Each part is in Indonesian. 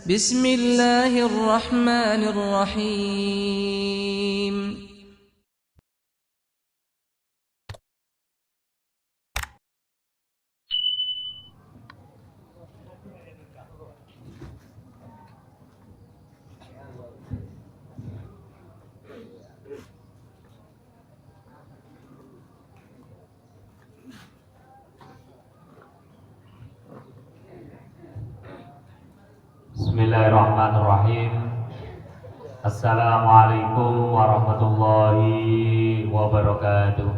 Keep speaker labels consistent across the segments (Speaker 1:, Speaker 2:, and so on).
Speaker 1: بسم الله الرحمن الرحيم.
Speaker 2: Bismillahirrahmanirrahim. Assalamualaikum warahmatullahi wabarakatuh.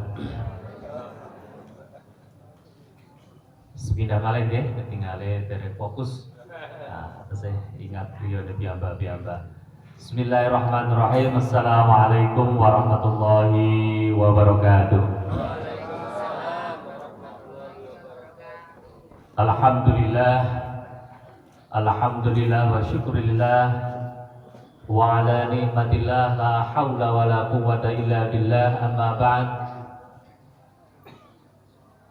Speaker 2: Sepindah malih nggih, ketinggalan dari fokus. Nah, saya ingat beliau di biamba. Bismillahirrahmanirrahim. Assalamualaikum warahmatullahi wabarakatuh. Alhamdulillah wa syukurillah wa ala ni'matillah la hawla wa la quwwata illa billah, amma ba'd.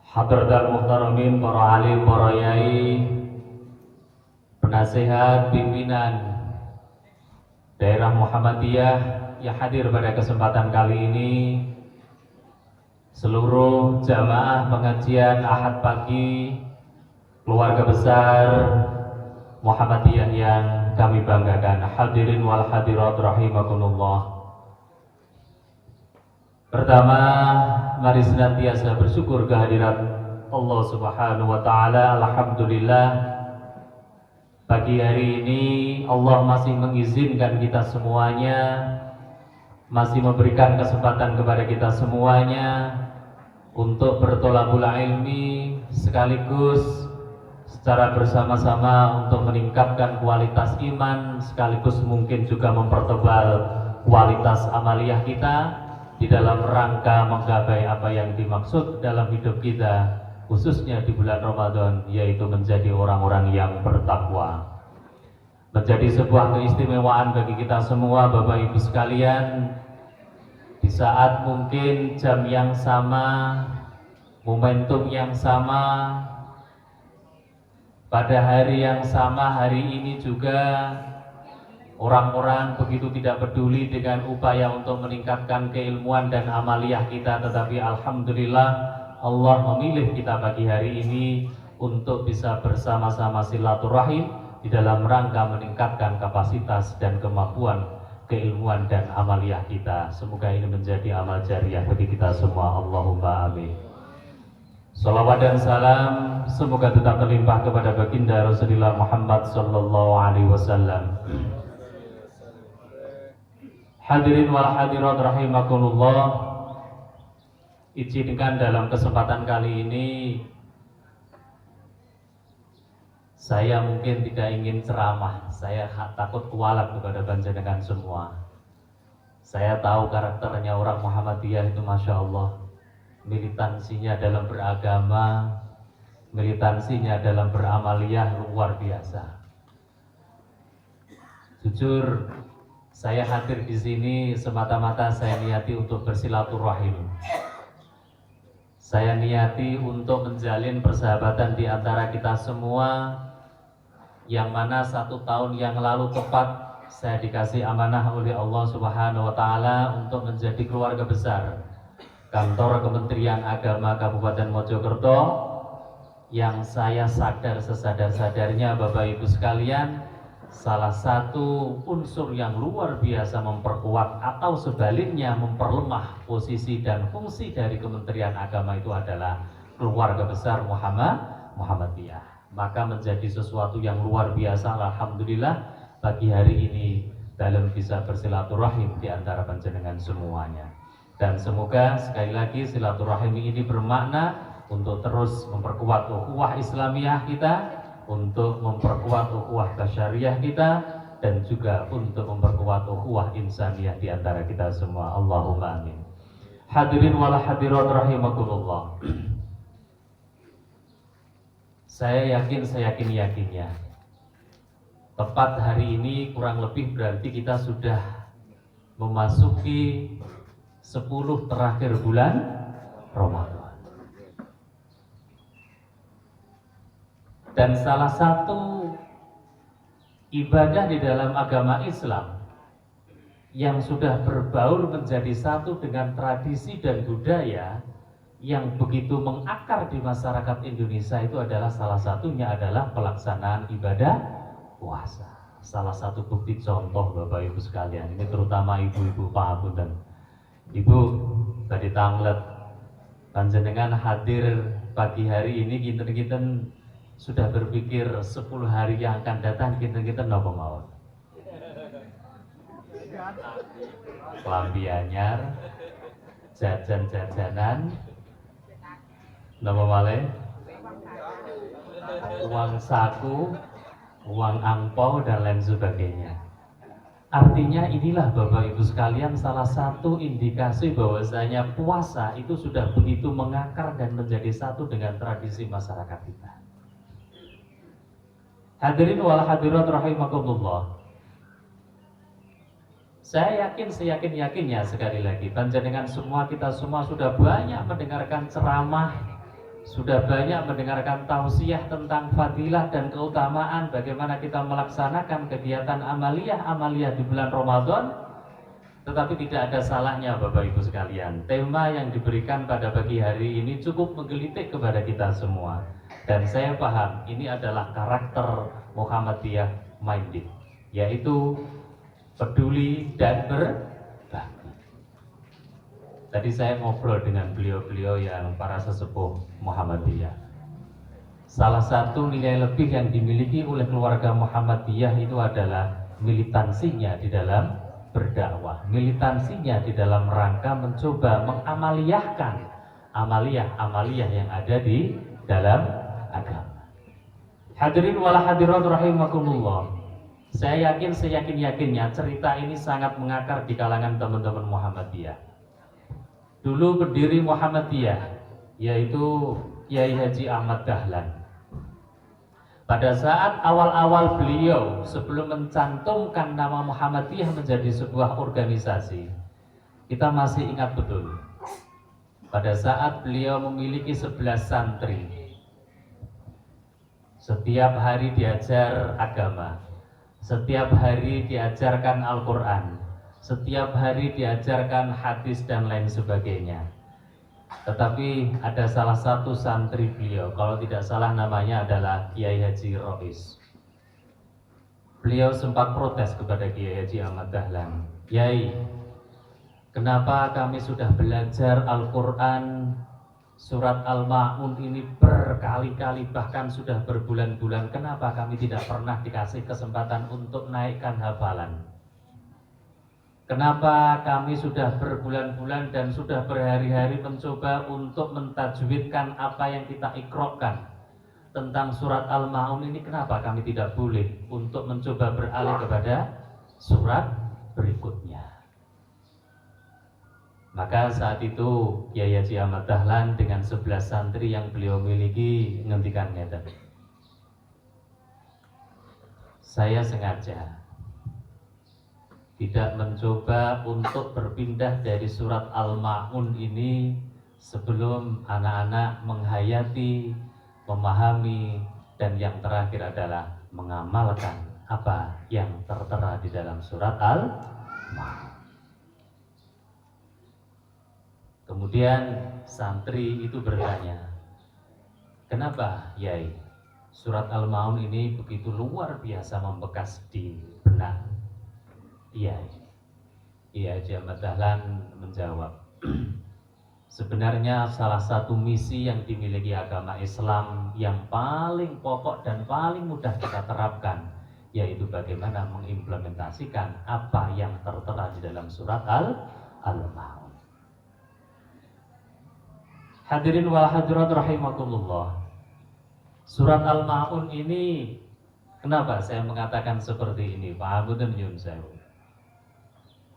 Speaker 2: Hadratal muhtaramin, para alim, para yai, penasehat, pimpinan daerah Muhammadiyah yang hadir pada kesempatan kali ini, seluruh jamaah pengajian Ahad pagi, keluarga besar Muhammadiyah yang kami banggakan, hadirin wal hadirat rahimakumullah. Pertama, mari senantiasa bersyukur kehadirat Allah Subhanahu wa taala. Alhamdulillah, pagi hari ini Allah masih mengizinkan kita semuanya, masih memberikan kesempatan kepada kita semuanya untuk bertolabul ilmi, sekaligus secara bersama-sama untuk meningkatkan kualitas iman, sekaligus mungkin juga mempertebal kualitas amaliyah kita di dalam rangka menggapai apa yang dimaksud dalam hidup kita, khususnya di bulan Ramadan, yaitu menjadi orang-orang yang bertakwa. Menjadi sebuah keistimewaan bagi kita semua, Bapak Ibu sekalian, di saat mungkin jam yang sama, momentum yang sama, pada hari yang sama, hari ini juga orang-orang begitu tidak peduli dengan upaya untuk meningkatkan keilmuan dan amaliyah kita, tetapi alhamdulillah Allah memilih kita pagi hari ini untuk bisa bersama-sama silaturahim di dalam rangka meningkatkan kapasitas dan kemampuan keilmuan dan amaliyah kita. Semoga ini menjadi amal jariah bagi kita semua. Allahumma amin. Salawat dan salam semoga tetap terlimpah kepada baginda Rasulullah Muhammad sallallahu alaihi wasallam. Hadirin wal hadirat rahimakumullah, izinkan dalam kesempatan kali ini saya mungkin tidak ingin ceramah, saya takut kualat kepada panjenengan semua. Saya tahu karakternya orang Muhammadiyah itu Masya Allah, militansinya dalam beragama, militansinya dalam beramaliyah luar biasa. Jujur, saya hadir di sini semata-mata saya niati untuk bersilaturahim. Saya niati untuk menjalin persahabatan di antara kita semua, yang mana 1 tahun yang lalu tepat saya dikasih amanah oleh Allah Subhanahu wa taala untuk menjadi keluarga besar Kantor Kementerian Agama Kabupaten Mojokerto, yang saya sadar sesadar-sadarnya Bapak Ibu sekalian, salah satu unsur yang luar biasa memperkuat atau sebaliknya memperlemah posisi dan fungsi dari Kementerian Agama itu adalah keluarga besar Muhammadiyah. Maka menjadi sesuatu yang luar biasa, alhamdulillah pagi hari ini dalam bisa bersilaturahim di antara panjenengan semuanya. Dan semoga sekali lagi silaturahim ini bermakna untuk terus memperkuat ukhuwah Islamiyah kita, untuk memperkuat ukhuwah basyariyah kita, dan juga untuk memperkuat ukhuwah insaniyah di antara kita semua. Allahumma amin. Hadirin wal hadirat rahimakumullah. Saya yakinnya tepat hari ini kurang lebih berarti kita sudah memasuki 10 terakhir bulan Ramadan. Dan salah satu ibadah di dalam agama Islam yang sudah berbaur menjadi satu dengan tradisi dan budaya yang begitu mengakar di masyarakat Indonesia, itu adalah salah satunya adalah pelaksanaan ibadah puasa. Salah satu bukti contoh Bapak Ibu sekalian, ini terutama ibu-ibu pangapunten. Ibu tadi tanglet panjenengan hadir pagi hari ini, kinten-kinten sudah berpikir 10 hari yang akan datang kinten-kinten napa mawon? Klambi anyar, jajan-jajanan, napa malih? Uang saku, uang angpau dan lain sebagainya. Artinya inilah Bapak Ibu sekalian salah satu indikasi bahwasanya puasa itu sudah begitu mengakar dan menjadi satu dengan tradisi masyarakat kita. Hadirin wal hadirat rahimakumullah. Saya yakin seyakin-yakinnya sekali lagi, panjenengan semua, kita semua sudah banyak mendengarkan ceramah, sudah banyak mendengarkan tausiah tentang fadilah dan keutamaan bagaimana kita melaksanakan kegiatan amaliyah di bulan Ramadan. Tetapi tidak ada salahnya Bapak Ibu sekalian, tema yang diberikan pada pagi hari ini cukup menggelitik kepada kita semua. Dan saya paham ini adalah karakter Muhammadiyah minded, yaitu peduli dan berbagi. Tadi saya ngobrol dengan beliau-beliau yang para sesepuh Muhammadiyah. Salah satu nilai lebih yang dimiliki oleh keluarga Muhammadiyah itu adalah militansinya di dalam berdakwah, militansinya di dalam rangka mencoba mengamaliyahkan amaliyah yang ada di dalam agama. Hadirin wal hadirat rahimakumullah. Saya yakin seyakin-yakinnya cerita ini sangat mengakar di kalangan teman-teman Muhammadiyah. Dulu pendiri Muhammadiyah yaitu Kiai Haji Ahmad Dahlan. Pada saat awal-awal beliau sebelum mencantumkan nama Muhammadiyah menjadi sebuah organisasi, kita masih ingat betul. Pada saat beliau memiliki 11 santri, setiap hari diajar agama, setiap hari diajarkan Al-Quran, setiap hari diajarkan hadis dan lain sebagainya. Tetapi ada salah satu santri beliau, kalau tidak salah namanya adalah Kiai Haji Rois. Beliau sempat protes kepada Kiai Haji Ahmad Dahlan, "Kiai, kenapa kami sudah belajar Al-Quran surat Al-Ma'un ini berkali-kali, bahkan sudah berbulan-bulan, kenapa kami tidak pernah dikasih kesempatan untuk naikkan hafalan? Kenapa kami sudah berbulan-bulan dan sudah berhari-hari mencoba untuk mentajwidkan apa yang kita ikrokkan tentang surat Al-Ma'un ini, kenapa kami tidak boleh untuk mencoba beralih kepada surat berikutnya?" Maka saat itu Kiai Haji Ahmad Dahlan dengan 11 santri yang beliau miliki ngendikan ngeten, "Saya sengaja tidak mencoba untuk berpindah dari surat Al-Ma'un ini sebelum anak-anak menghayati, memahami, dan yang terakhir adalah mengamalkan apa yang tertera di dalam surat Al-Ma'un." Kemudian santri itu bertanya, "Kenapa Yai surat Al-Ma'un ini begitu luar biasa membekas di benak Yai?" Kiai Haji Ahmad Dahlan menjawab, "Sebenarnya salah satu misi yang dimiliki agama Islam yang paling pokok dan paling mudah kita terapkan, yaitu bagaimana mengimplementasikan apa yang tertera di dalam surat Al-Ma'un." Hadirin wal hadirat rahimakumullah. Surat Al-Ma'un ini, kenapa saya mengatakan seperti ini? Pak Abudan Yun Sewu.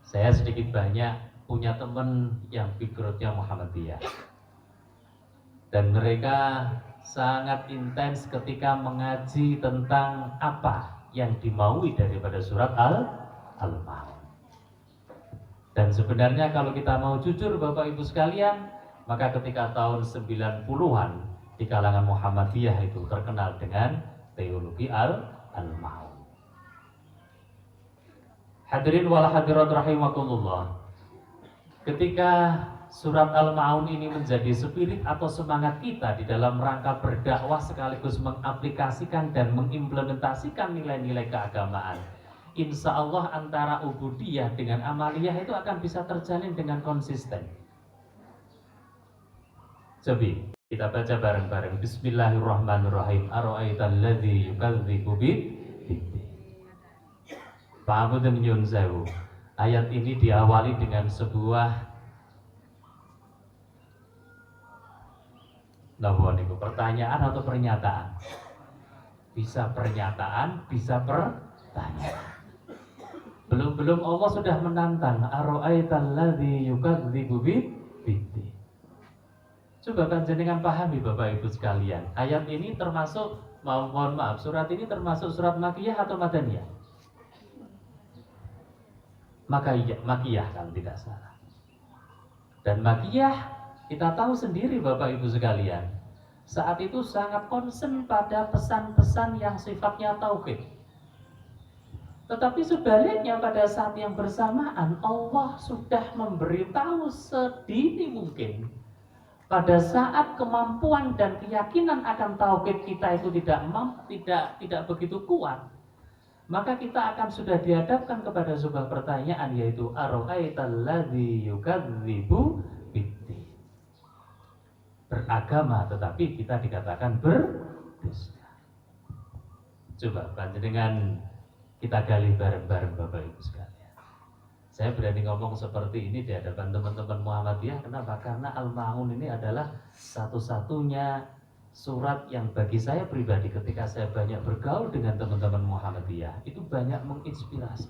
Speaker 2: Saya sedikit banyak punya teman yang backgroundnya Muhammadiyah, dan mereka sangat intens ketika mengaji tentang apa yang dimaui daripada surat Al-Ma'un. Dan sebenarnya kalau kita mau jujur Bapak Ibu sekalian, maka ketika tahun 90-an di kalangan Muhammadiyah itu terkenal dengan teologi Al-Ma'un. Hadirin wal hadirat rahimakumullah. Ketika surat Al-Ma'un ini menjadi spirit atau semangat kita di dalam rangka berdakwah sekaligus mengaplikasikan dan mengimplementasikan nilai-nilai keagamaan, insya Allah antara ubudiyah dengan amaliyah itu akan bisa terjalin dengan konsisten. Coba kita baca bareng-bareng. Bismillahirrahmanirrahim. Ara'aital ladzi yukadzibu biddin. Pa'budun nyun sewu. Ayat ini diawali dengan sebuah pertanyaan atau pernyataan. Bisa pernyataan, bisa pertanyaan. Belum Allah sudah menantang. Ara'aital ladzi yukadzibu biddin. Coba panjenengan pahami Bapak Ibu sekalian. Ayat ini termasuk, mohon maaf, surat ini termasuk surat Makkiyah atau Madaniyah? Makkiyah kan tidak salah. Dan Makkiyah kita tahu sendiri Bapak Ibu sekalian, saat itu sangat konsen pada pesan-pesan yang sifatnya tauhid. Tetapi sebaliknya pada saat yang bersamaan Allah sudah memberitahu sedini mungkin pada saat kemampuan dan keyakinan akan tauhid kita itu tidak begitu kuat, maka kita akan sudah dihadapkan kepada sebuah pertanyaan, yaitu ara'aital ladzi yukadzibu biddin. Beragama tetapi kita dikatakan berdusta. Coba panjenengan kita gali bareng-bareng Bapak Ibu sekalian. Saya berani ngomong seperti ini di hadapan teman-teman Muhammadiyah. Kenapa? Karena Al-Ma'un ini adalah satu-satunya surat yang bagi saya pribadi ketika saya banyak bergaul dengan teman-teman Muhammadiyah itu banyak menginspirasi.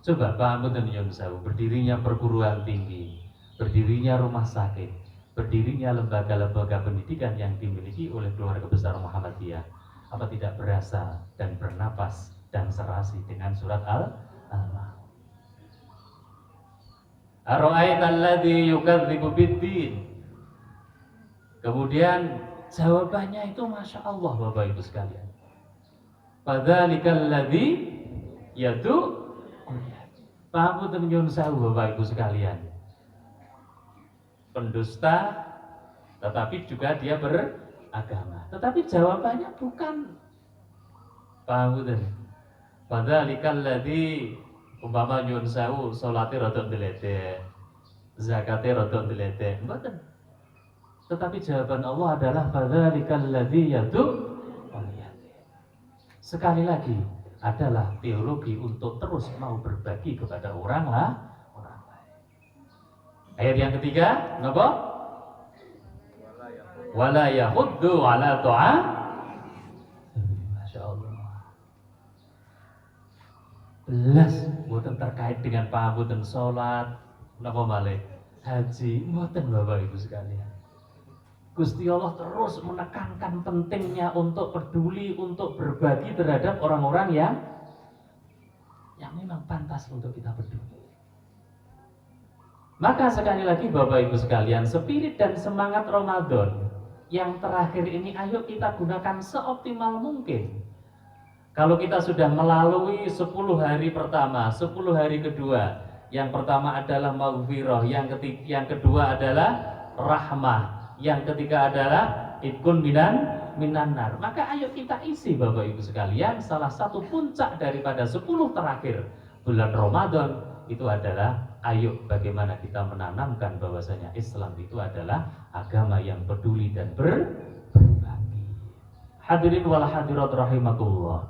Speaker 2: Coba Pak Ahmad dan Yun Sewu, berdirinya perguruan tinggi, berdirinya rumah sakit, berdirinya lembaga-lembaga pendidikan yang dimiliki oleh keluarga besar Muhammadiyah, apa tidak berasa dan bernapas dan serasi dengan surat Al-Ma'un. Ara'aital ladzi yukadzibu biddin. Kemudian jawabannya itu Masya Allah Bapak Ibu sekalian. Padzalikal ladzi yadu. Paham betul nyun sewu Bapak Ibu sekalian. Pendusta tetapi juga dia beragama. Tetapi jawabannya bukan, paham betul. Padzalikal ladzi, umpama nyun sewu salate rada ndeledek, zakate rada ndeledek, mboten. Tetapi jawaban Allah adalah padzalikal ladzi yadu. Sekali lagi adalah teologi untuk terus mau berbagi kepada orang lain. Ayat yang ketiga, napa? Wala yahuddu ala ta'am. Masya Allah. Belas mboten terkait dengan pambutan sholat, napa malih haji, mboten Bapak Ibu sekalian. Gusti Allah terus menekankan pentingnya untuk peduli, untuk berbagi terhadap orang-orang yang memang pantas untuk kita peduli. Maka sekali lagi Bapak Ibu sekalian, spirit dan semangat Ramadan yang terakhir ini ayo kita gunakan seoptimal mungkin. Kalau kita sudah melalui 10 hari pertama, 10 hari kedua, yang pertama adalah maghfirah, yang kedua adalah rahmah, yang ketiga adalah itqun minan nar. Maka ayo kita isi Bapak Ibu sekalian, salah satu puncak daripada 10 terakhir bulan Ramadan itu adalah ayo bagaimana kita menanamkan bahwasanya Islam itu adalah agama yang peduli dan berbagi. Hadirin wal hadirat rahimakumullah.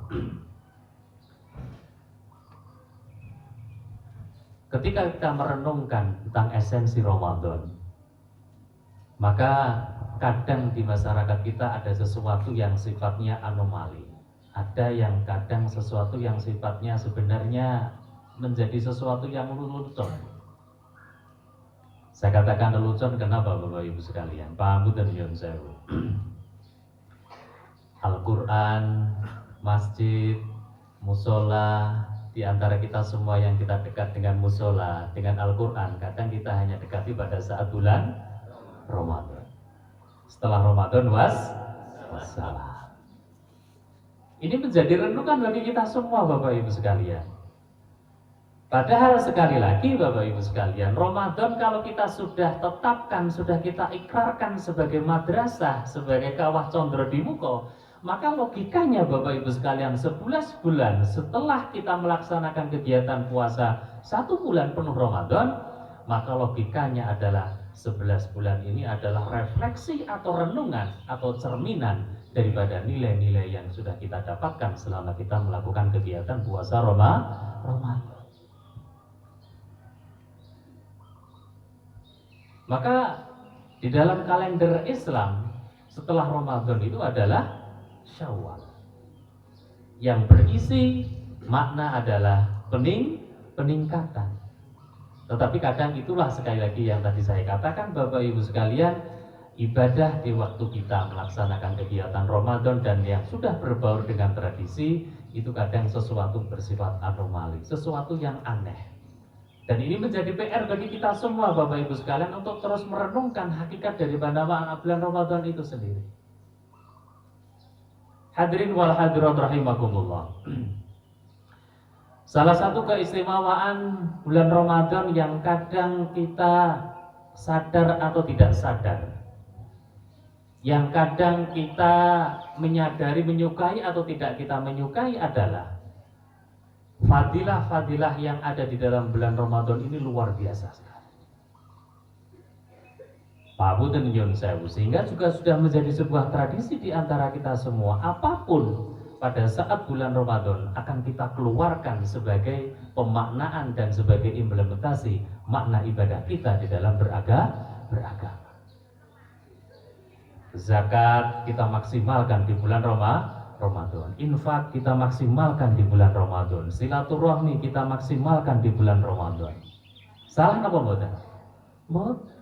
Speaker 2: Ketika kita merenungkan tentang esensi Ramadan, maka kadang di masyarakat kita ada sesuatu yang sifatnya anomali. Ada yang kadang sesuatu yang sifatnya sebenarnya menjadi sesuatu yang lelucon. Saya katakan lelucon kenapa Bapak Ibu sekalian? Paham dan nyun sewu. Al-Quran, masjid, musola, di antara kita semua yang kita dekat dengan musola, dengan Al-Quran, kadang kita hanya dekati pada saat bulan Ramadan. Setelah Ramadan wassalam. Ini menjadi renungan bagi kita semua Bapak Ibu sekalian. Padahal sekali lagi Bapak Ibu sekalian, Ramadan kalau kita sudah tetapkan, sudah kita ikrarkan sebagai madrasah, sebagai kawah condro di muka, maka logikanya Bapak Ibu sekalian, 11 bulan setelah kita melaksanakan kegiatan puasa 1 bulan penuh Ramadan, maka logikanya adalah 11 bulan ini adalah refleksi atau renungan atau cerminan daripada nilai-nilai yang sudah kita dapatkan selama kita melakukan kegiatan puasa Ramadan. Maka di dalam kalender Islam setelah Ramadan itu adalah Syawal, yang berisi makna adalah peningkatan. Tetapi kadang itulah sekali lagi yang tadi saya katakan Bapak Ibu sekalian, ibadah di waktu kita melaksanakan kegiatan Ramadan dan yang sudah berbaur dengan tradisi itu kadang sesuatu bersifat anomali, sesuatu yang aneh. Dan ini menjadi PR bagi kita semua Bapak Ibu sekalian untuk terus merenungkan hakikat daripada makna bulan Ramadan itu sendiri. Hadirin wal hadirat rahimakumullah. Salah satu keistimewaan bulan Ramadan yang kadang kita sadar atau tidak sadar, yang kadang kita menyadari, menyukai atau tidak kita menyukai adalah fadilah-fadilah yang ada di dalam bulan Ramadan ini luar biasa sekali. Pak Buden Nyun Sewu, sehingga juga sudah menjadi sebuah tradisi di antara kita semua. Apapun pada saat bulan Ramadan akan kita keluarkan sebagai pemaknaan dan sebagai implementasi makna ibadah kita di dalam beragama. Zakat kita maksimalkan di bulan Ramadan. Infak kita maksimalkan di bulan Ramadan. Silaturahmi kita maksimalkan di bulan Ramadan. Salah apa mboten? Mboten.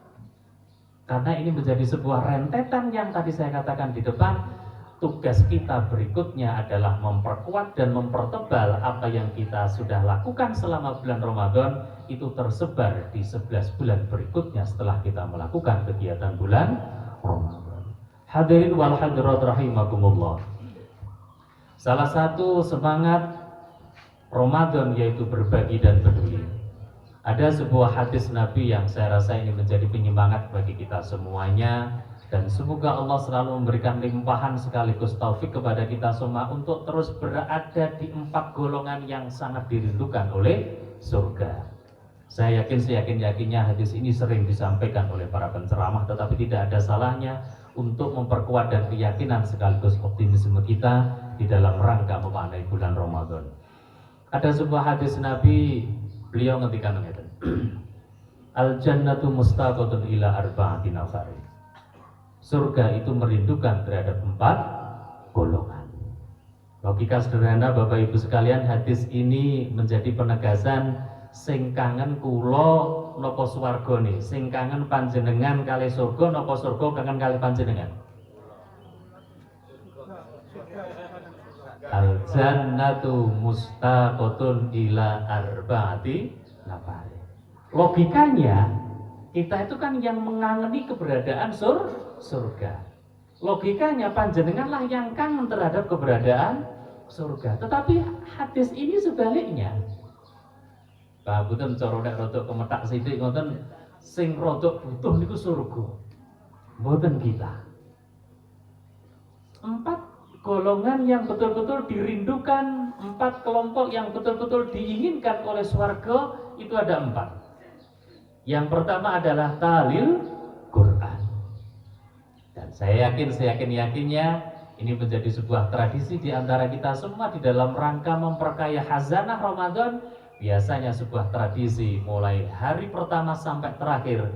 Speaker 2: Karena ini menjadi sebuah rentetan yang tadi saya katakan di depan. Tugas kita berikutnya adalah memperkuat dan mempertebal apa yang kita sudah lakukan selama bulan Ramadan itu tersebar di 11 bulan berikutnya setelah kita melakukan kegiatan bulan Ramadan. Hadirin wal hadirat rahimakumullah. Salah satu semangat Ramadan yaitu berbagi dan peduli. Ada sebuah hadis Nabi yang saya rasa ini menjadi penyemangat bagi kita semuanya, dan semoga Allah selalu memberikan limpahan sekaligus taufik kepada kita semua untuk terus berada di 4 golongan yang sangat dirindukan oleh surga. Saya yakin seyakin-yakinnya hadis ini sering disampaikan oleh para penceramah, tetapi tidak ada salahnya untuk memperkuat dan keyakinan sekaligus optimisme kita di dalam rangka memaknai bulan Ramadan. Ada sebuah hadis Nabi, beliau ngendikan ngeten. Al jannatu mustaqatun ila arba'ati nafari. Surga itu merindukan terhadap 4 golongan. Logika sederhana Bapak Ibu sekalian, hadis ini menjadi penegasan sing kangen kula napa swarga nih, sing kangen panjenengan kali surga napa surga kangen kali panjenengan. Al jannatu mustaqatun ila arba'ati nafari. Logikanya kita itu kan yang mengangeni keberadaan surga. Logikanya panjenenganlah yang kangen terhadap keberadaan surga. Tetapi hadis ini sebaliknya. Pak Buten cara nek rodok kemetak sithik ngoten, sing rodok butuh niku surga. Mboten kita. 4 golongan yang betul-betul dirindukan, 4 kelompok yang betul-betul diinginkan oleh swarga itu ada 4. Yang pertama adalah talil Quran. Dan saya yakin seyakin-yakinnya ini menjadi sebuah tradisi di antara kita semua di dalam rangka memperkaya khazanah Ramadan. Biasanya sebuah tradisi mulai hari pertama sampai terakhir,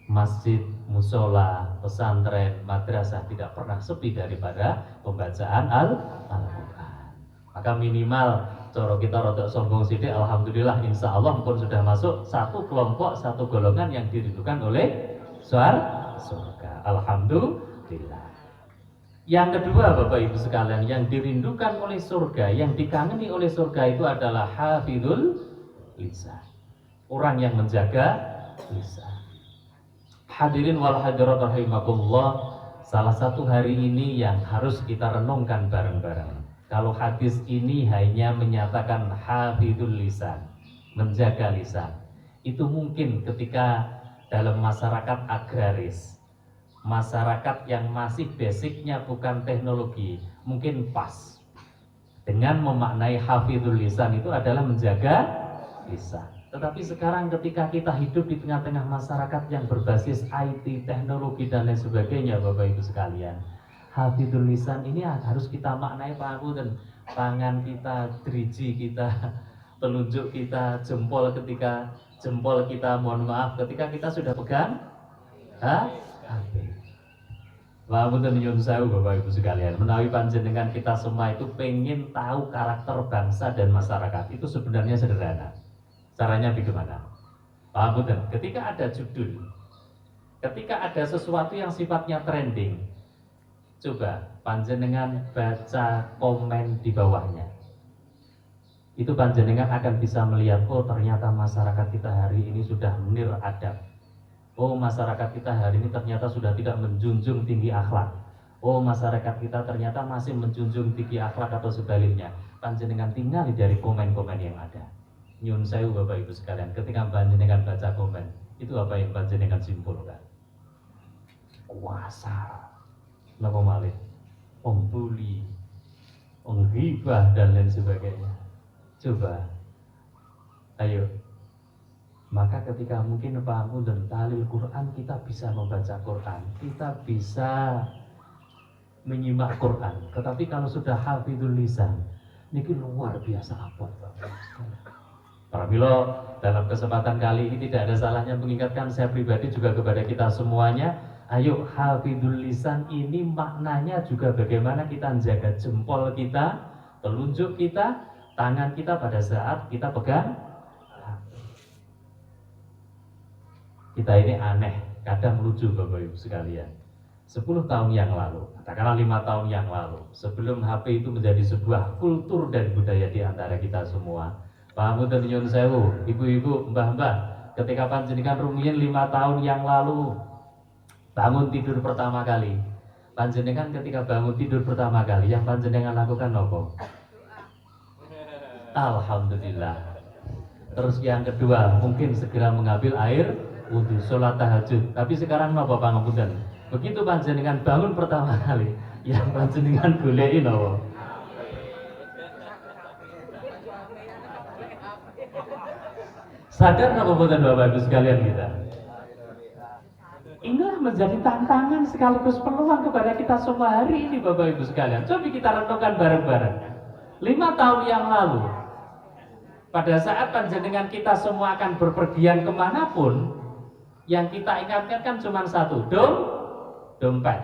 Speaker 2: masjid, musola, pesantren, madrasah tidak pernah sepi daripada pembacaan Al-Quran. Maka minimal cara kita rodok sombong sidik, alhamdulillah insya Allah pun sudah masuk 1 kelompok, 1 golongan yang dirindukan oleh surga. Alhamdulillah. Yang kedua Bapak Ibu sekalian, yang dirindukan oleh surga, yang dikangeni oleh surga itu adalah hafidul lisan. Orang yang menjaga lisan. Hadirin wal hadirat rahimakumullah, salah satu hari ini yang harus kita renungkan bareng-bareng. Kalau hadis ini hanya menyatakan hafidul lisan, menjaga lisan, itu mungkin ketika dalam masyarakat agraris, masyarakat yang masih basicnya bukan teknologi, mungkin pas dengan memaknai hafidul lisan itu adalah menjaga lisan. Tetapi sekarang ketika kita hidup di tengah-tengah masyarakat yang berbasis IT, teknologi dan lain sebagainya, Bapak Ibu sekalian, hafidul lisan ini harus kita maknai Pak Abu, dan tangan kita, driji kita, telunjuk kita, jempol kita, mohon maaf, ketika kita sudah pegang HP. Pak Abu dan nyun sewu Bapak Ibu sekalian, menawi panjenengan kita semua itu pengen tahu karakter bangsa dan masyarakat, itu sebenarnya sederhana. Caranya bagaimana? Pak Abu, ketika ada judul, ketika ada sesuatu yang sifatnya trending, coba panjenengan baca komen di bawahnya. Itu panjenengan akan bisa melihat, oh ternyata masyarakat kita hari ini sudah niradab. Oh masyarakat kita hari ini ternyata sudah tidak menjunjung tinggi akhlak. Oh masyarakat kita ternyata masih menjunjung tinggi akhlak atau sebaliknya. Panjenengan tinggal dari komen-komen yang ada. Nyun sewu Bapak Ibu sekalian, ketika panjenengan baca komen, itu apa yang panjenengan simpulkan? Kuasa, napa malih, pembuli, penghibah dan lain sebagainya. Coba, ayo. Maka ketika mungkin paham dan talil Quran, kita bisa membaca Quran, kita bisa menyimak Quran. Tetapi kalau sudah hafidul lisan, ini luar biasa apa, Bapak? Pramila, dalam kesempatan kali ini tidak ada salahnya mengingatkan saya pribadi juga kepada kita semuanya. Ayo, hafidul lisan ini maknanya juga bagaimana kita menjaga jempol kita, telunjuk kita, tangan kita pada saat kita pegang. Kita ini aneh, kadang lucu Bapak Ibu sekalian. 10 tahun yang lalu, katakanlah 5 tahun yang lalu, sebelum HP itu menjadi sebuah kultur dan budaya di antara kita semua, Pak Mudan nyun sewu, ibu-ibu, mbah-mbah, ketika panjenengan rumiyin 5 tahun yang lalu bangun tidur pertama kali, panjenengan ketika bangun tidur pertama kali yang panjenengan lakukan apa? Alhamdulillah. Terus yang kedua mungkin segera mengambil air wudhu, sholat tahajud. Tapi sekarang napa pangapunten? Begitu panjenengan bangun pertama kali, yang panjenengan goleki napa? Sadar napa boten Bapak Ibu sekalian kita? Inilah menjadi tantangan sekaligus peluang kepada kita semua hari ini Bapak Ibu sekalian. Coba kita renungkan bareng-bareng. 5 tahun yang lalu, pada saat panjenengan kita semua akan berpergian kemanapun, yang kita ingatkan kan cuma satu, dompet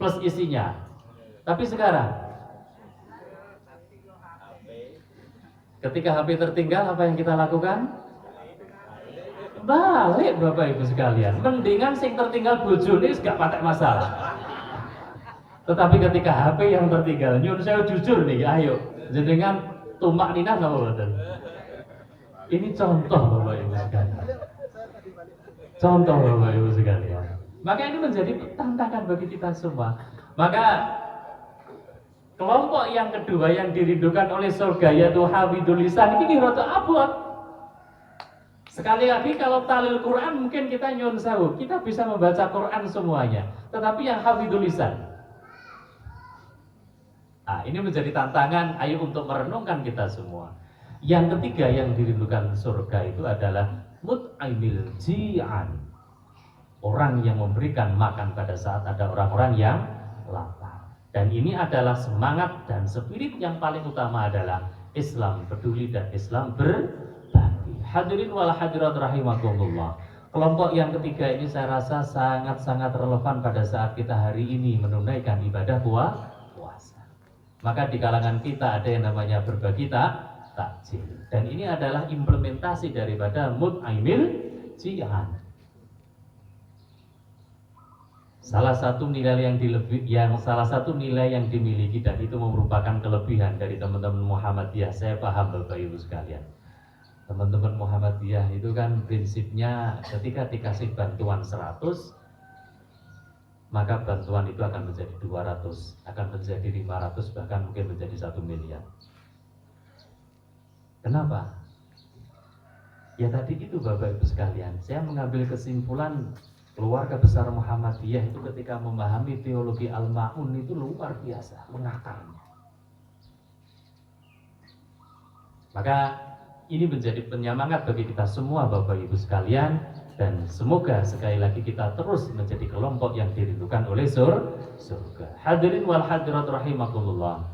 Speaker 2: plus isinya. Tapi sekarang, ketika HP tertinggal, apa yang kita lakukan? Balik Bapak Ibu sekalian. Mendingan sing tertinggal bojone gak patek masalah. Tetapi ketika HP yang tertinggal, nyun saya jujur nih, ayo jenengan tumak ninah napa mboten? Ini contoh Bapak Ibu sekalian. Contoh Bapak Ibu sekalian. Maka ini menjadi tantangan bagi kita semua. Maka kelompok yang kedua yang dirindukan oleh surga yaitu hafidul lisan ini rada abot. Sekali lagi kalau talil Quran mungkin kita nyun sewu, kita bisa membaca Quran semuanya. Tetapi yang hafidul lisan, ini menjadi tantangan ayo untuk merenungkan kita semua. Yang ketiga yang dirindukan surga itu adalah mut'aimil ji'an, orang yang memberikan makan pada saat ada orang-orang yang lapar. Dan ini adalah semangat dan spirit yang paling utama adalah Islam peduli dan Islam berbagi. Hadirin wal hadirat rahimakumullah. Kelompok yang ketiga ini saya rasa sangat-sangat relevan pada saat kita hari ini menunaikan ibadah puasa. Maka di kalangan kita ada yang namanya berbagi takjil. Dan ini adalah implementasi daripada mut'aimil ji'an. Salah satu nilai yang dimiliki dan itu merupakan kelebihan dari teman-teman Muhammadiyah. Saya paham Bapak Ibu sekalian. Teman-teman Muhammadiyah itu kan prinsipnya ketika dikasih bantuan 100, maka bantuan itu akan menjadi 200, akan menjadi 500, bahkan mungkin menjadi 1 miliar. Kenapa? Ya tadi itu Bapak Ibu sekalian, saya mengambil kesimpulan keluarga besar Muhammadiyah itu ketika memahami teologi Al-Ma'un itu luar biasa mengakarnya. Maka ini menjadi penyemangat bagi kita semua Bapak Ibu sekalian, dan semoga sekali lagi kita terus menjadi kelompok yang dirindukan oleh surga. Hadirin wal hadirat rahimakumullah.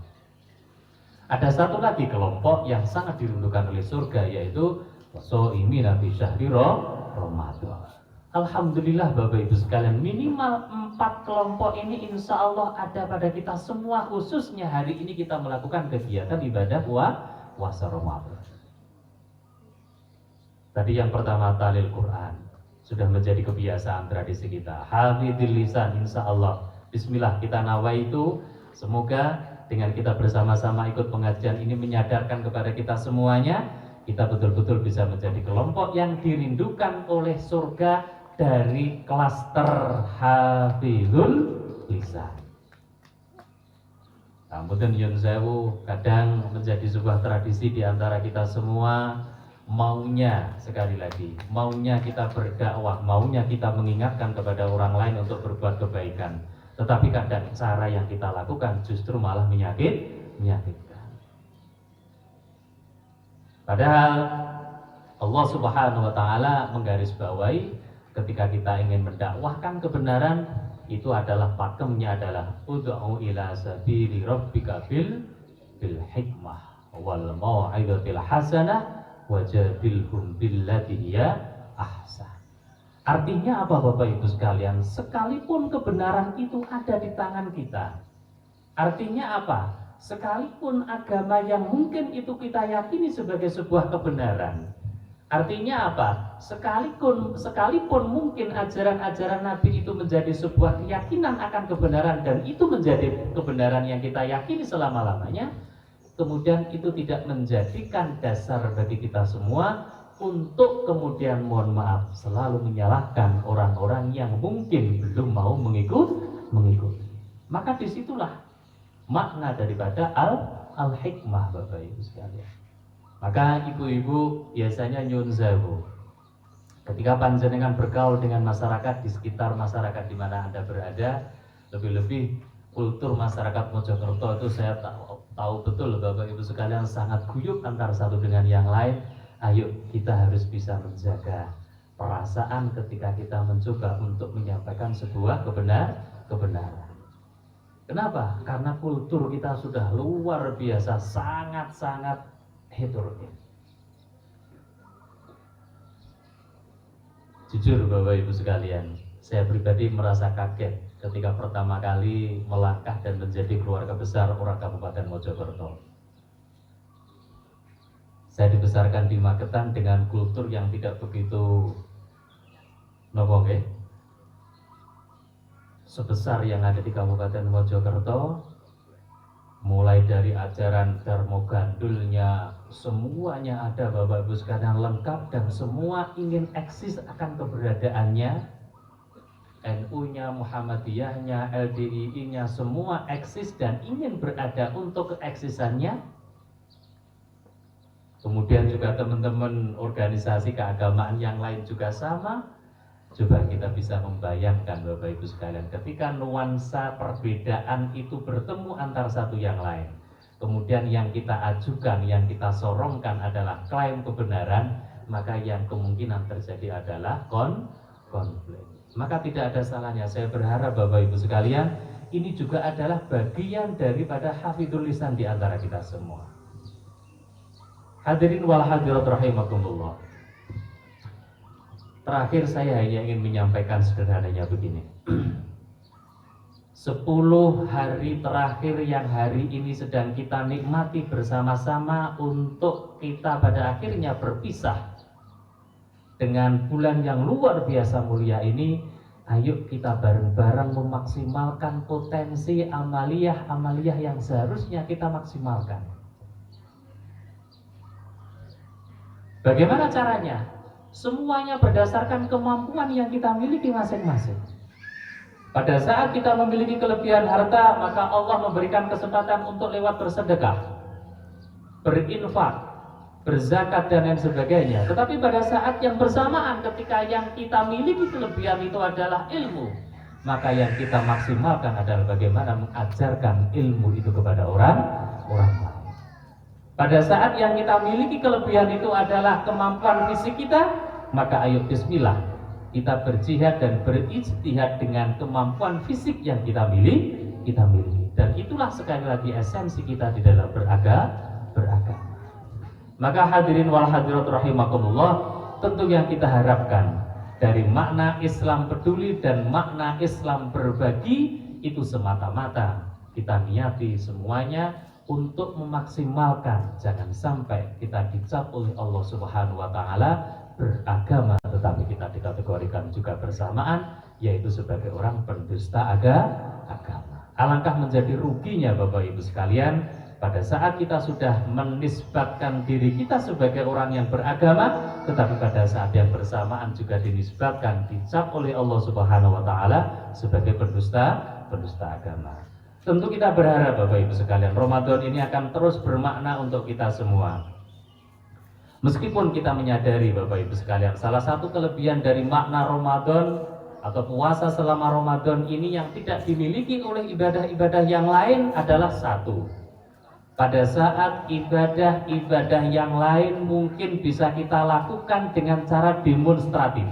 Speaker 2: Ada satu lagi kelompok yang sangat dirindukan oleh surga, yaitu shaimina fi syahri Ramadan. Alhamdulillah Bapak Ibu sekalian, minimal 4 kelompok ini insya Allah ada pada kita semua, khususnya hari ini kita melakukan kegiatan ibadah puasa Ramadan. Tadi yang pertama talil Quran, sudah menjadi kebiasaan tradisi kita. Hafidhil lisan, insya Allah. Bismillah, kita nawai itu. Semoga dengan kita bersama-sama ikut pengajian ini menyadarkan kepada kita semuanya, kita betul-betul bisa menjadi kelompok yang dirindukan oleh surga dari klaster hafidhul lisan. Kemudian yun sewu, kadang menjadi sebuah tradisi di antara kita semua, maunya sekali lagi, maunya kita berdakwah, maunya kita mengingatkan kepada orang lain untuk berbuat kebaikan, tetapi kadang cara yang kita lakukan justru malah menyakitkan. Padahal Allah Subhanahu wa taala menggarisbawahi ketika kita ingin mendakwahkan kebenaran, itu adalah pakemnya adalah ud'u ila sabili rabbika bil hikmah wal mau'izatil hasanah wajadilhum billati hiya ahsan. Artinya apa Bapak Ibu sekalian? Sekalipun kebenaran itu ada di tangan kita. Artinya apa? Sekalipun agama yang mungkin itu kita yakini sebagai sebuah kebenaran. Artinya apa? Sekalipun mungkin ajaran-ajaran Nabi itu menjadi sebuah keyakinan akan kebenaran, dan itu menjadi kebenaran yang kita yakini selama-lamanya, kemudian itu tidak menjadikan dasar bagi kita semua untuk kemudian mohon maaf selalu menyalahkan orang-orang yang mungkin belum mau mengikuti. Maka disitulah makna daripada al-hikmah Bapak Ibu sekalian. Maka ibu-ibu biasanya nyun sewu, ketika panjenengan bergaul dengan masyarakat di sekitar masyarakat di mana Anda berada, lebih-lebih kultur masyarakat Mojokerto itu saya tahu betul Bapak Ibu sekalian sangat guyup antara satu dengan yang lain. Ayo kita harus bisa menjaga perasaan ketika kita mencoba untuk menyampaikan sebuah kebenaran. Kenapa? Karena kultur kita sudah luar biasa sangat-sangat heterogen. Jujur Bapak Ibu sekalian, saya pribadi merasa kaget ketika pertama kali melangkah dan menjadi keluarga besar orang Kabupaten Mojokerto. Saya dibesarkan di Magetan dengan kultur yang tidak begitu sebesar yang ada di Kabupaten Mojokerto. Mulai dari ajaran Darmo Gandulnya, semuanya ada Bapak Ibu sekalian lengkap, dan semua ingin eksis akan keberadaannya. NU-nya, Muhammadiyahnya, LDII-nya, semua eksis dan ingin berada untuk keeksisannya. Kemudian juga teman-teman organisasi keagamaan yang lain juga sama. Coba kita bisa membayangkan Bapak Ibu sekalian, ketika nuansa perbedaan itu bertemu antara satu yang lain, kemudian yang kita ajukan, yang kita sorongkan adalah klaim kebenaran, maka yang kemungkinan terjadi adalah konflik. Maka tidak ada salahnya, saya berharap Bapak Ibu sekalian, ini juga adalah bagian daripada hafidhul lisan di antara kita semua. Hadirin wal hadirat rahimakumullah. Terakhir saya hanya ingin menyampaikan sederhananya begini. 10 hari terakhir yang hari ini sedang kita nikmati bersama-sama untuk kita pada akhirnya berpisah dengan bulan yang luar biasa mulia ini, ayo kita bareng-bareng memaksimalkan potensi amaliyah yang seharusnya kita maksimalkan. Bagaimana caranya? Semuanya berdasarkan kemampuan yang kita miliki masing-masing. Pada saat kita memiliki kelebihan harta, maka Allah memberikan kesempatan untuk lewat bersedekah, berinfak, berzakat dan lain sebagainya. Tetapi pada saat yang bersamaan ketika yang kita miliki kelebihan itu adalah ilmu, maka yang kita maksimalkan adalah bagaimana mengajarkan ilmu itu kepada orang lain. Pada saat yang kita miliki kelebihan itu adalah kemampuan fisik kita, maka ayo bismillah kita berjihad dan berijtihad dengan kemampuan fisik yang kita miliki. Dan itulah sekali lagi esensi kita di dalam beragama. Maka hadirin wal hadirat rahimakumullah, tentu yang kita harapkan dari makna Islam peduli dan makna Islam berbagi itu semata-mata kita niati semuanya untuk memaksimalkan, jangan sampai kita dicap oleh Allah Subhanahu wa taala beragama tetapi kita dikategorikan juga bersamaan yaitu sebagai orang pendusta agama. Alangkah menjadi ruginya Bapak Ibu sekalian pada saat kita sudah menisbatkan diri kita sebagai orang yang beragama, tetapi pada saat yang bersamaan juga dinisbatkan, dicap oleh Allah Subhanahu wa taala sebagai pendusta agama. Tentu kita berharap Bapak Ibu sekalian, Ramadan ini akan terus bermakna untuk kita semua. Meskipun kita menyadari Bapak Ibu sekalian, salah satu kelebihan dari makna Ramadan atau puasa selama Ramadan ini yang tidak dimiliki oleh ibadah-ibadah yang lain adalah satu. Pada saat ibadah-ibadah yang lain mungkin bisa kita lakukan dengan cara demonstratif.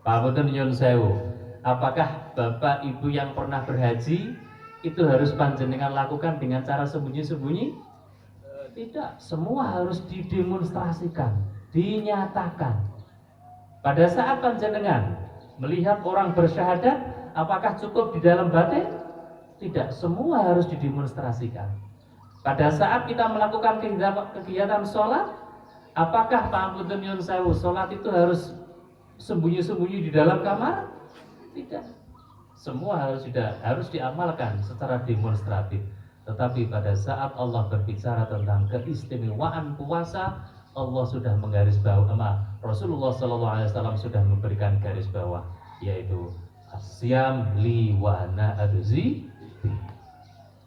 Speaker 2: Pak Boten nyun sewu, apakah Bapak Ibu yang pernah berhaji itu harus panjenengan lakukan dengan cara sembunyi-sembunyi? Tidak, semua harus didemonstrasikan, dinyatakan. Pada saat panjenengan melihat orang bersyahadat, apakah cukup di dalam batin? Tidak, semua harus didemonstrasikan. Pada saat kita melakukan kegiatan sholat, apakah Pangapunten nyuwun sewu, sholat itu harus sembunyi-sembunyi di dalam kamar? Tidak. Semua harus diamalkan secara demonstratif. Tetapi pada saat Allah berbicara tentang keistimewaan puasa, Allah sudah menggarisbawahi, Rasulullah SAW sudah memberikan garis bawah, yaitu asyam li wa ana adzi.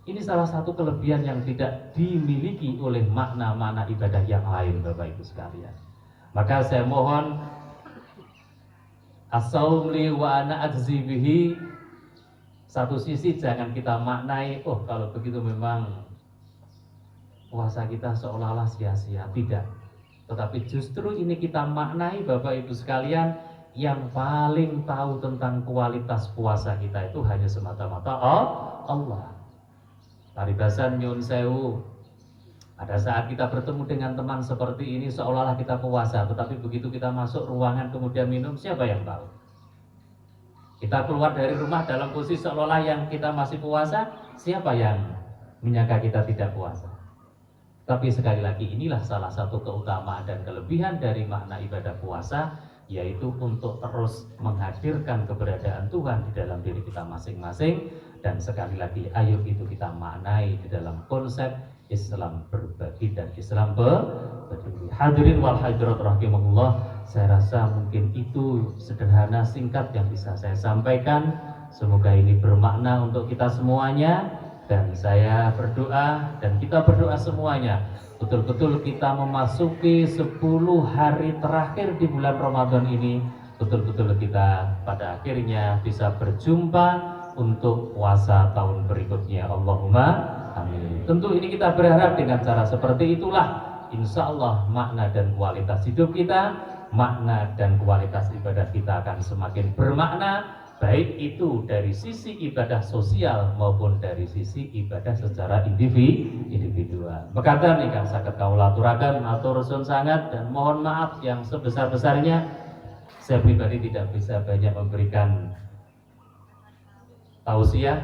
Speaker 2: Ini salah satu kelebihan yang tidak dimiliki oleh makna-makna ibadah yang lain Bapak Ibu sekalian. Maka saya mohon as-saum li wa ana ajzi bihi. Satu sisi jangan kita maknai, oh kalau begitu memang puasa kita seolah-olah sia-sia. Tidak. Tetapi justru ini kita maknai Bapak Ibu sekalian, yang paling tahu tentang kualitas puasa kita itu hanya semata-mata Allah. Paribasan nyun sewu, pada saat kita bertemu dengan teman seperti ini seolah-olah kita puasa, tetapi begitu kita masuk ruangan kemudian minum, siapa yang tahu? Kita keluar dari rumah dalam posisi seolah-olah yang kita masih puasa, siapa yang menyangka kita tidak puasa? Tapi sekali lagi inilah salah satu keutamaan dan kelebihan dari makna ibadah puasa, yaitu untuk terus menghadirkan keberadaan Tuhan di dalam diri kita masing-masing. Dan sekali lagi ayo itu kita maknai di dalam konsep Islam berbagi dan Islam peduli. Hadirin wal hadirat rahimahullah, saya rasa mungkin itu sederhana singkat yang bisa saya sampaikan. Semoga ini bermakna untuk kita semuanya, dan saya berdoa dan kita berdoa semuanya betul-betul kita memasuki 10 hari terakhir di bulan Ramadan ini, betul-betul kita pada akhirnya bisa berjumpa untuk puasa tahun berikutnya. Allahumma amin. Tentu ini kita berharap dengan cara seperti itulah insya Allah makna dan kualitas hidup kita, makna dan kualitas ibadah kita akan semakin bermakna, baik itu dari sisi ibadah sosial maupun dari sisi ibadah secara individual. Mekaten ingkang saged kawula aturaken matur suwun sangat dan mohon maaf yang sebesar-besarnya. Saya pribadi tidak bisa banyak memberikan tausiah,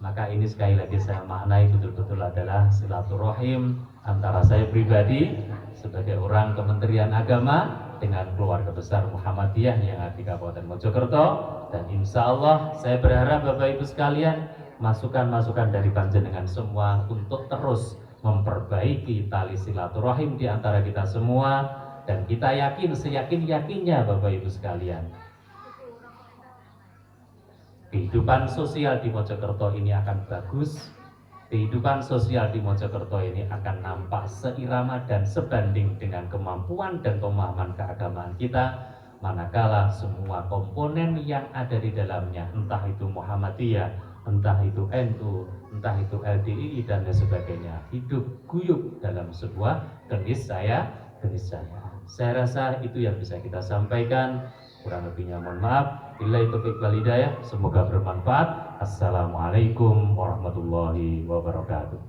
Speaker 2: maka ini sekali lagi saya maknai betul-betul adalah silaturahim antara saya pribadi sebagai orang Kementerian Agama dengan keluarga besar Muhammadiyah yang ada di Kabupaten Mojokerto. Dan insya Allah saya berharap Bapak Ibu sekalian, masukan-masukan dari panjenengan semua untuk terus memperbaiki tali silaturahim di antara kita semua. Dan kita yakin, seyakin-yakinnya Bapak Ibu sekalian, kehidupan sosial di Mojokerto ini akan bagus, kehidupan sosial di Mojokerto ini akan nampak seirama dan sebanding dengan kemampuan dan pemahaman keagamaan kita, manakala semua komponen yang ada di dalamnya, entah itu Muhammadiyah, entah itu NU, entah itu LDII dan lain sebagainya, hidup guyup dalam sebuah keniscayaan. Saya rasa itu yang bisa kita sampaikan. Kurang lebihnya mohon maaf. Billahi taufiq wal hidayah. Semoga bermanfaat. Assalamualaikum warahmatullahi wabarakatuh.